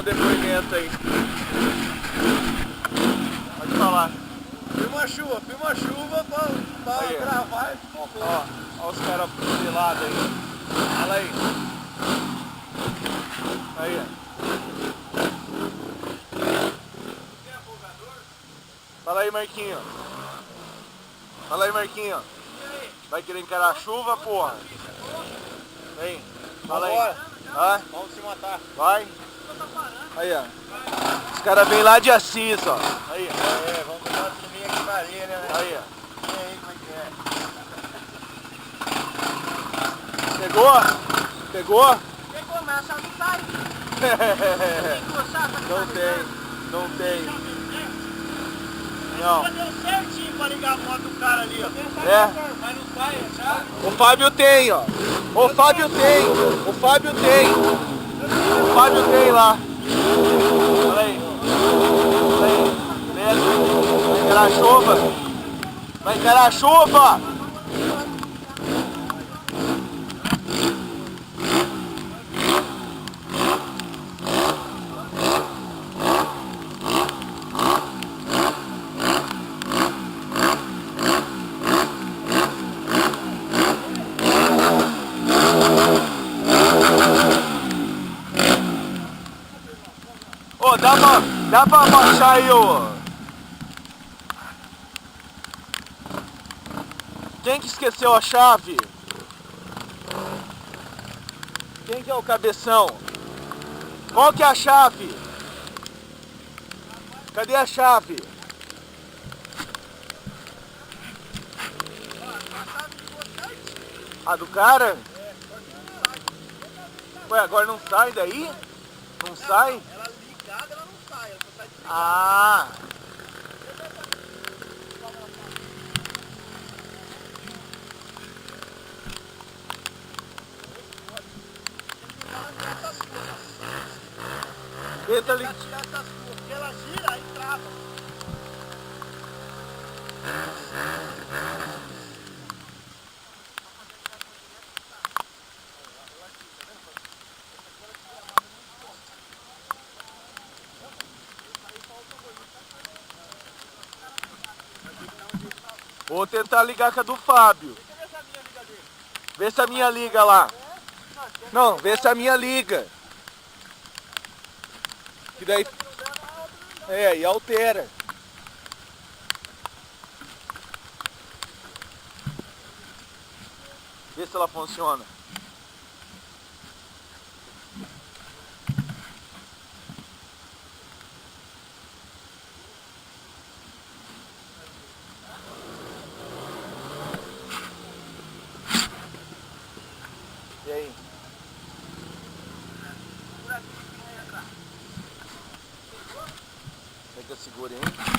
depoimento aí. Pode falar. Filma a chuva pra Aí, gravar e ficou. Ó os caras pelados aí. Olha aí. Aí, Fala aí, Marquinho. Fala aí, Marquinho. Vai querer encarar a chuva, porra? Vem. Fala aí. Hã? Vamos se matar. Vai. Aí, ó. Os caras vêm lá de Assis, ó. Aí, Vamos dar uma subir aqui pra ali, né? aí, ó. E aí, como é que é? Pegou? Pegou? Pegou, mas a chave não sai. Não tem. Não. Deu certinho pra ligar a moto do cara ali, ó. É. Mas não sai, a chave. O Fábio tem, ó. O Fábio tem lá. Olha aí. Beleza. Vai encarar a chuva. Vai encarar a chuva. Ô, dá pra abaixar aí, ô. Quem que esqueceu a chave? Quem que é o cabeção? Qual que é a chave? Cadê a chave? A do cara? Ué, agora não sai daí? Não sai? Ela ligada, ela não sai. Ela só sai de Ah! Tenta ali. porque ela gira e trava. Vou tentar ligar com a do Fábio. Vê se a minha liga lá. Não, vê se a minha liga. Que daí... É, e altera. Vê se ela funciona. E aí? Como é que eu seguro, hein?